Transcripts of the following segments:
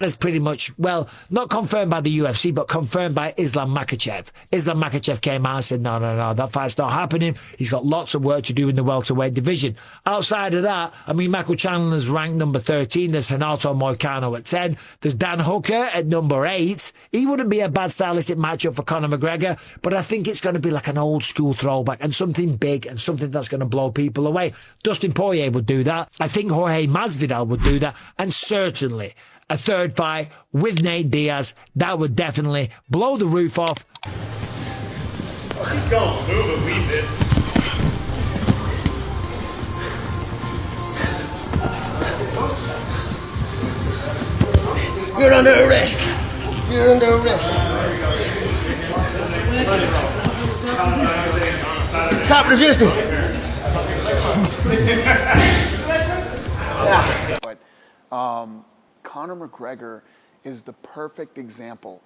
is pretty much, well, not confirmed by the UFC, but confirmed by Islam Makhachev. Islam Makhachev came out and said, no, that fight's not happening. He's got lots of work to do in the welterweight division. Outside of that, I mean, Michael Chandler's ranked number 13. There's Renato Moicano at 10. There's Dan Hooker at number 8. He wouldn't be a bad stylistic matchup for Conor McGregor, but I think it's going to be like an old school throwback and something big and something that's going to blow people away. Dustin Poirier would do that. I think Jorge Masvidal would do that. And certainly a third fight with Nate Diaz, that would definitely blow the roof off. Keep going, move it, weave it. You're under arrest. You're under arrest. Stop resisting. But Conor McGregor is the perfect example.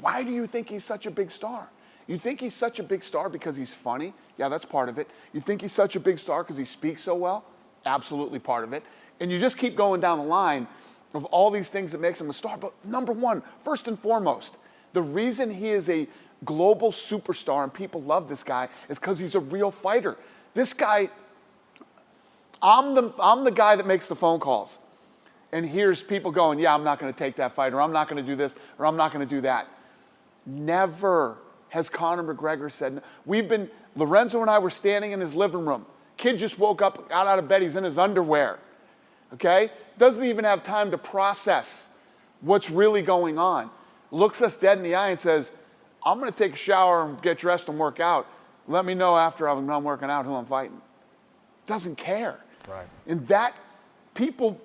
Why do you think he's such a big star? You think he's such a big star because he's funny? Yeah, that's part of it. You think he's such a big star because he speaks so well? Absolutely part of it. And you just keep going down the line of all these things that makes him a star. But number one, first and foremost, the reason he is a global superstar and people love this guy is because he's a real fighter. This guy, I'm the guy that makes the phone calls and hears people going, yeah, I'm not going to take that fight, or I'm not going to do this, or I'm not going to do that. Never has Conor McGregor said, Lorenzo and I were standing in his living room. Kid just woke up, got out of bed, he's in his underwear, okay? Doesn't even have time to process what's really going on. Looks us dead in the eye and says, I'm going to take a shower and get dressed and work out. Let me know after I'm done working out who I'm fighting. Doesn't care. Right. And that, people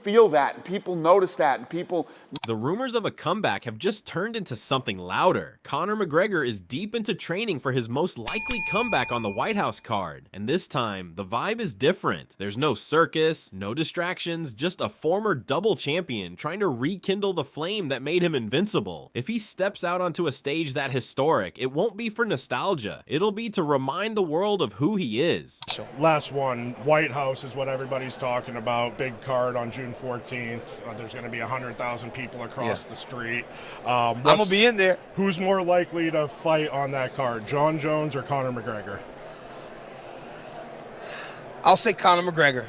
feel that, and people notice that, and people... The rumors of a comeback have just turned into something louder. Conor McGregor is deep into training for his most likely comeback on the White House card. And this time, the vibe is different. There's no circus, no distractions, just a former double champion trying to rekindle the flame that made him invincible. If he steps out onto a stage that historic, it won't be for nostalgia. It'll be to remind the world of who he is. Last one, White House is what everybody's talking about. Big card on June 14th. There's going to be 100,000 people across the street. I'm going to be in there. Who's more likely to fight on that card, John Jones or Conor McGregor? I'll say Conor McGregor.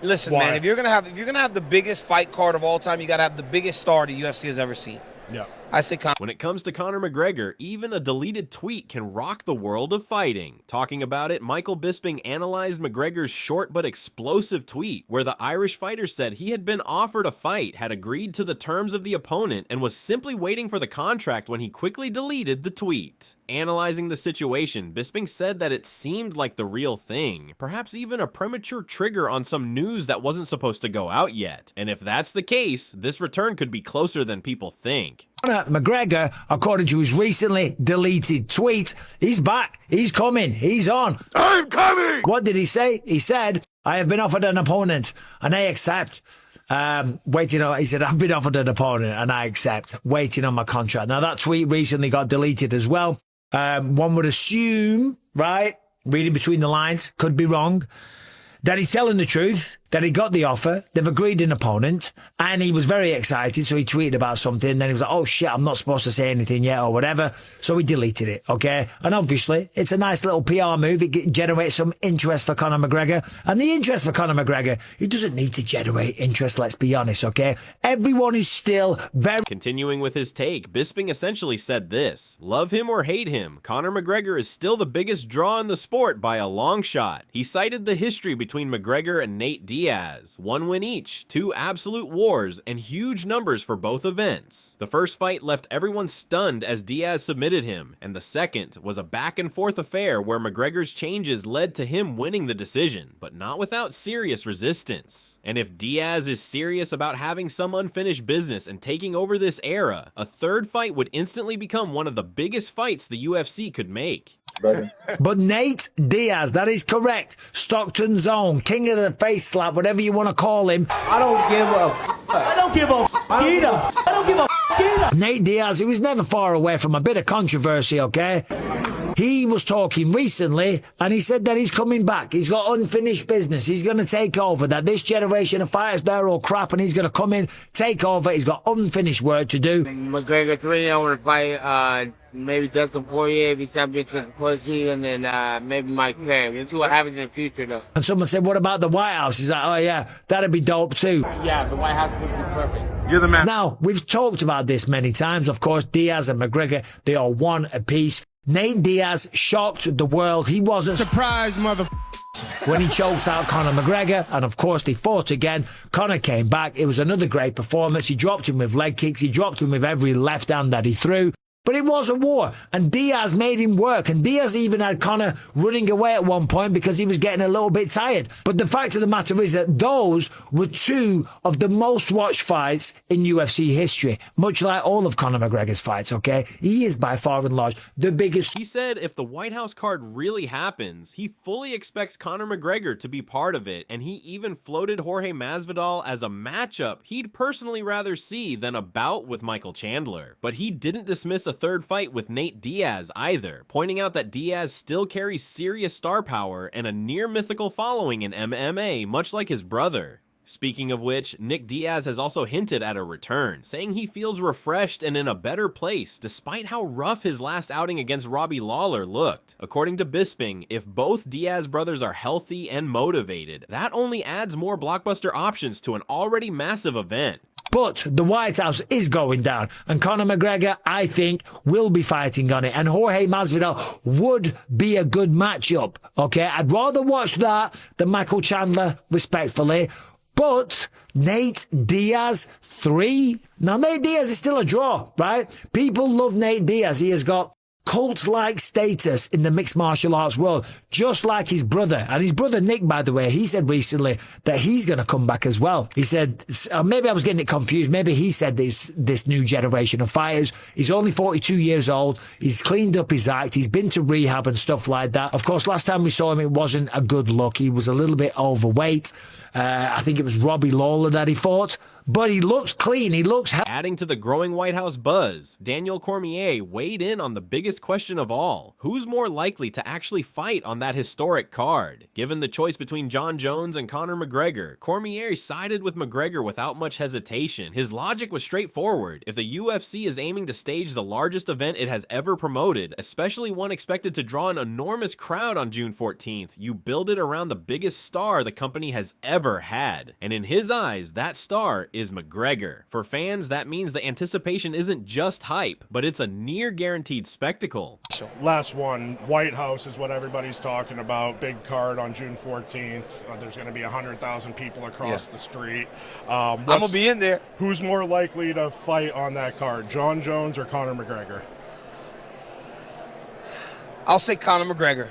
Listen, Why? man, if you're gonna have the biggest fight card of all time, you gotta have the biggest star the UFC has ever seen. Yeah. I say Conor. When it comes to Conor McGregor, even a deleted tweet can rock the world of fighting. Talking about it, Michael Bisping analyzed McGregor's short but explosive tweet, where the Irish fighter said he had been offered a fight, had agreed to the terms of the opponent, and was simply waiting for the contract when he quickly deleted the tweet. Analyzing the situation, Bisping said that it seemed like the real thing, perhaps even a premature trigger on some news that wasn't supposed to go out yet. And if that's the case, this return could be closer than people think. Conor McGregor, according to his recently deleted tweet, he's back, he's coming, he's on. I'm coming! What did he say? He said, I have been offered an opponent and I accept. He said, I've been offered an opponent and I accept, waiting on my contract. Now that tweet recently got deleted as well. One would assume, right, reading between the lines, could be wrong, that he's telling the truth, that he got the offer, they've agreed an opponent, and he was very excited, so he tweeted about something, then he was like, oh shit, I'm not supposed to say anything yet, or whatever, so he deleted it, okay? And obviously, it's a nice little PR move, it generates some interest for Conor McGregor, and the interest for Conor McGregor, he doesn't need to generate interest, let's be honest, okay? Everyone is still very... Continuing with his take, Bisping essentially said this: love him or hate him, Conor McGregor is still the biggest draw in the sport by a long shot. He cited the history between McGregor and Nate Diaz, one win each, two absolute wars, and huge numbers for both events. The first fight left everyone stunned as Diaz submitted him, and the second was a back and forth affair where McGregor's changes led to him winning the decision, but not without serious resistance. And if Diaz is serious about having some unfinished business and taking over this era, a third fight would instantly become one of the biggest fights the UFC could make. But Nate Diaz, that is correct. Stockton's own, king of the face slap, whatever you want to call him. I don't give a either. Nate Diaz, he was never far away from a bit of controversy, okay? He was talking recently and he said that he's coming back. He's got unfinished business. He's going to take over, that this generation of fighters, they're all crap, and he's going to come in, take over. He's got unfinished work to do. McGregor 3, I want to fight maybe Dustin Poirier if he's subject to the pussy, and then maybe Mike Perry. Let's see what happens in the future, though. And someone said, what about the White House? He's like, oh yeah, that'd be dope too. Yeah, the White House would be perfect. You're the man. Now, we've talked about this many times. Of course, Diaz and McGregor, they are one apiece. Nate Diaz shocked the world. He wasn't Surprise, mother. when he choked out Conor McGregor, and of course they fought again. Conor came back. It was another great performance. He dropped him with leg kicks. He dropped him with every left hand that he threw. But it was a war, and Diaz made him work, and Diaz even had Conor running away at one point because he was getting a little bit tired. But the fact of the matter is that those were two of the most watched fights in UFC history, much like all of Conor McGregor's fights, okay? He is by far and large the biggest. He said if the White House card really happens, he fully expects Conor McGregor to be part of it, and he even floated Jorge Masvidal as a matchup he'd personally rather see than a bout with Michael Chandler. But he didn't dismiss a third fight with Nate Diaz either, pointing out that Diaz still carries serious star power and a near mythical following in MMA, much like his brother. Speaking of which, Nick Diaz has also hinted at a return, saying he feels refreshed and in a better place, despite how rough his last outing against Robbie Lawler looked. According to Bisping, if both Diaz brothers are healthy and motivated, that only adds more blockbuster options to an already massive event. But the White House is going down, and Conor McGregor, I think, will be fighting on it, and Jorge Masvidal would be a good matchup, okay? I'd rather watch that than Michael Chandler, respectfully. But Nate Diaz 3? Now, Nate Diaz is still a draw, right? People love Nate Diaz. He has got cult-like status in the mixed martial arts world, just like his brother. And his brother Nick, by the way, he said recently that he's going to come back as well. He said, maybe I was getting it confused. Maybe he said this new generation of fighters. He's only 42 years old. He's cleaned up his act. He's been to rehab and stuff like that. Of course, last time we saw him, it wasn't a good look. He was a little bit overweight. I think it was Robbie Lawler that he fought. But he looks clean. He looks healthy. Adding to the growing White House buzz, Daniel Cormier weighed in on the biggest question of all. Who's more likely to actually fight on that historic card? Given the choice between Jon Jones and Conor McGregor, Cormier sided with McGregor without much hesitation. His logic was straightforward. If the UFC is aiming to stage the largest event it has ever promoted, especially one expected to draw an enormous crowd on June 14th, you build it around the biggest star the company has ever had. And in his eyes, that star is McGregor. For fans, that means the anticipation isn't just hype, but it's a near guaranteed spectacle. Last one, White House is what everybody's talking about. Big card on June 14th. There's going to be 100,000 people across the street. I'm going to be in there. Who's more likely to fight on that card, Jon Jones or Conor McGregor? I'll say Conor McGregor.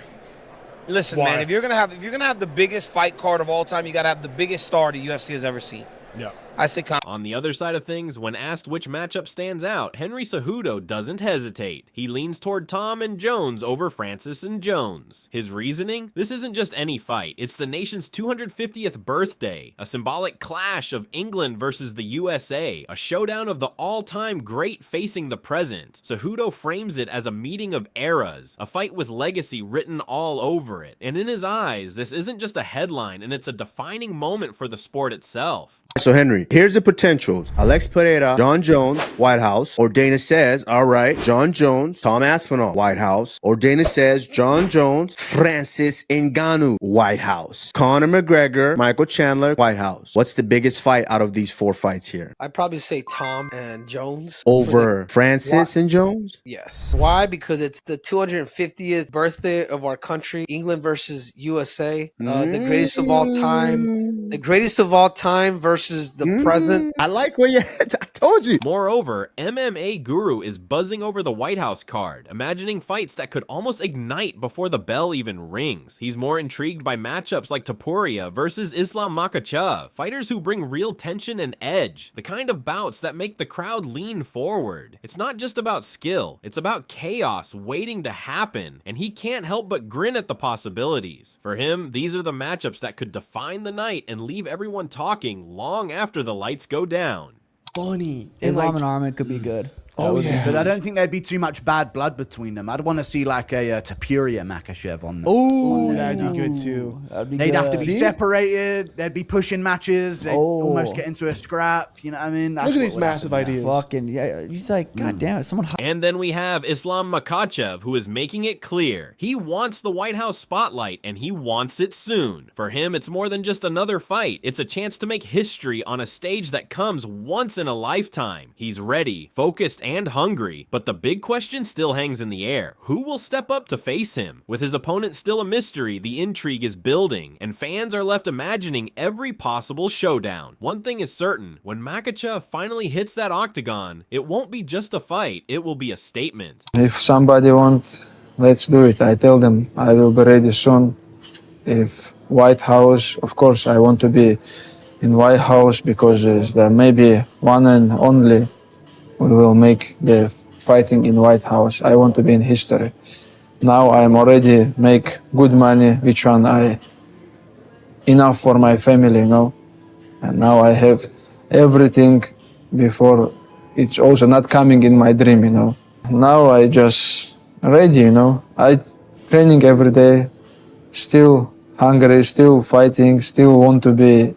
Listen, Why? man, if you're gonna have the biggest fight card of all time, you gotta have the biggest star the UFC has ever seen. Yeah. I say Conor. On the other side of things, when asked which matchup stands out, Henry Cejudo doesn't hesitate. He leans toward Tom and Jones over Francis and Jones. His reasoning? This isn't just any fight. It's the nation's 250th birthday, a symbolic clash of England versus the USA, a showdown of the all-time great facing the present. Cejudo frames it as a meeting of eras, a fight with legacy written all over it. And in his eyes, this isn't just a headline, and it's a defining moment for the sport itself. So Henry, here's the potentials. Alex Pereira, Jon Jones, White House. Or Dana says, all right, Jon Jones, Tom Aspinall, White House. Or Dana says, Jon Jones, Francis Ngannou, White House. Conor McGregor, Michael Chandler, White House. What's the biggest fight out of these 4 fights here? I'd probably say Tom and Jones. Over Francis and Jones? Yes. Why? Because it's the 250th birthday of our country, England versus USA, the greatest of all time. The greatest of all time versus the present. I like where you're at. I told you. Moreover, MMA Guru is buzzing over the White House card, imagining fights that could almost ignite before the bell even rings. He's more intrigued by matchups like Topuria versus Islam Makhachev, fighters who bring real tension and edge, the kind of bouts that make the crowd lean forward. It's not just about skill, it's about chaos waiting to happen, and he can't help but grin at the possibilities. For him, these are the matchups that could define the night and leave everyone talking long after the lights go down. Funny. Islam and Arman could be good. Oh yeah, but I don't think there'd be too much bad blood between them. I'd want to see like a Topuria Makachev on. Oh, that'd be good too. They'd have to be separated. They'd be pushing matches. They'd almost get into a scrap. You know what I mean? Look at these massive ideas. Fucking yeah, he's like, God damn it, someone. And then we have Islam Makhachev, who is making it clear he wants the White House spotlight and he wants it soon. For him, it's more than just another fight. It's a chance to make history on a stage that comes once in a lifetime. He's ready, focused, and hungry, but the big question still hangs in the air. Who will step up to face him? With his opponent still a mystery, the intrigue is building, and fans are left imagining every possible showdown. One thing is certain, when Makhachev finally hits that octagon, it won't be just a fight, it will be a statement. If somebody wants, let's do it. I tell them I will be ready soon. If White House, of course I want to be in White House because there may be one and only we will make the fighting in White House. I want to be in history. Now I am already make good money, which one I enough for my family, you know. And now I have everything before. It's also not coming in my dream, you know. Now I just ready, you know. I training every day, still hungry, still fighting, still want to be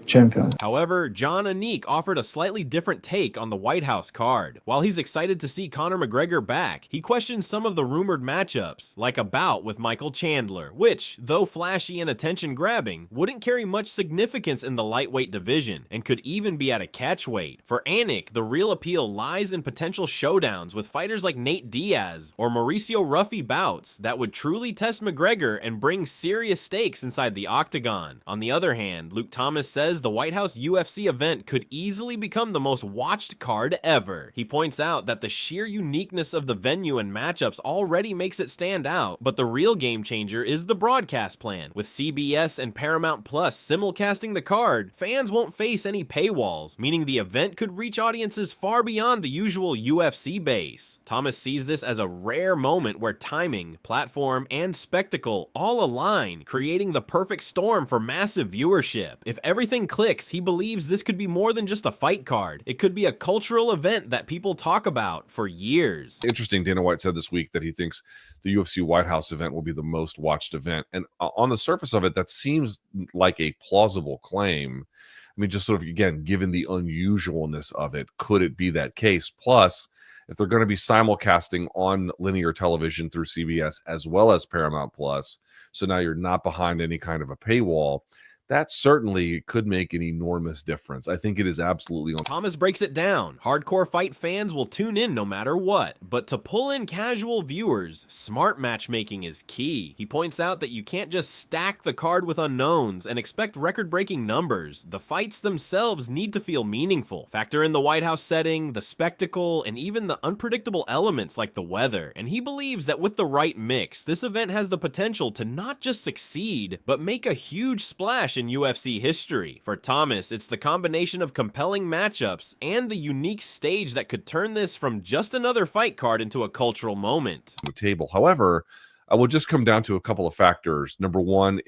champion. However, John Anik offered a slightly different take on the White House card. While he's excited to see Conor McGregor back, he questions some of the rumored matchups, like a bout with Michael Chandler, which, though flashy and attention-grabbing, wouldn't carry much significance in the lightweight division, and could even be at a catchweight. For Anik, the real appeal lies in potential showdowns with fighters like Nate Diaz or Mauricio Ruffy bouts that would truly test McGregor and bring serious stakes inside the octagon. On the other hand, Luke Thomas says the White House UFC event could easily become the most watched card ever. He points out that the sheer uniqueness of the venue and matchups already makes it stand out, but the real game changer is the broadcast plan. With CBS and Paramount Plus simulcasting the card, fans won't face any paywalls, meaning the event could reach audiences far beyond the usual UFC base. Thomas sees this as a rare moment where timing, platform, and spectacle all align, creating the perfect storm for massive viewership. If everything clicks, he believes this could be more than just a fight card. It could be a cultural event that people talk about for years. Interesting, Dana White said this week that he thinks the UFC White House event will be the most watched event. And on the surface of it, that seems like a plausible claim. I mean, just sort of, again, given the unusualness of it, could it be that case? Plus, if they're going to be simulcasting on linear television through CBS as well as Paramount Plus, so now you're not behind any kind of a paywall, that certainly could make an enormous difference. I think it is absolutely on. Thomas breaks it down. Hardcore fight fans will tune in no matter what, but to pull in casual viewers, smart matchmaking is key. He points out that you can't just stack the card with unknowns and expect record-breaking numbers. The fights themselves need to feel meaningful. Factor in the White House setting, the spectacle, and even the unpredictable elements like the weather. And he believes that with the right mix, this event has the potential to not just succeed, but make a huge splash in UFC history. For Thomas, it's the combination of compelling matchups and the unique stage that could turn this from just another fight card into a cultural moment. The table. However, I will just come down to a couple of factors. Number one,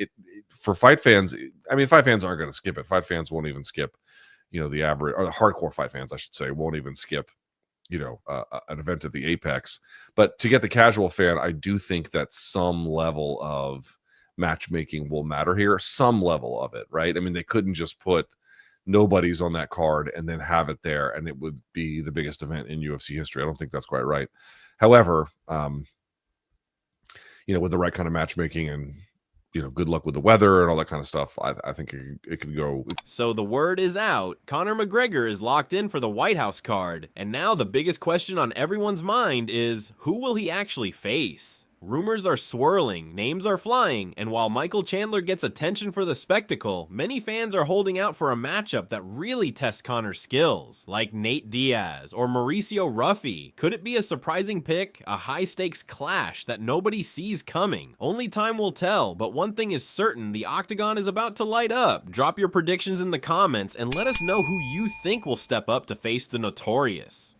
for fight fans, I mean, fight fans aren't going to skip it. Fight fans won't even skip, the average, or hardcore fight fans, I should say, won't even skip, an event at the Apex. But to get the casual fan, I do think that some level of matchmaking will matter here, some level of it, right? I mean, they couldn't just put nobodies on that card and then have it there and it would be the biggest event in UFC history. I don't think that's quite right. However, with the right kind of matchmaking and good luck with the weather and all that kind of stuff, I think it could go. So the word is out. Conor McGregor is locked in for the White House card. And now the biggest question on everyone's mind is, who will he actually face? Rumors are swirling, names are flying, and while Michael Chandler gets attention for the spectacle, many fans are holding out for a matchup that really tests Conor's skills, like Nate Diaz or Mauricio Ruffy. Could it be a surprising pick, a high-stakes clash that nobody sees coming? Only time will tell, but one thing is certain, the octagon is about to light up. Drop your predictions in the comments and let us know who you think will step up to face the Notorious.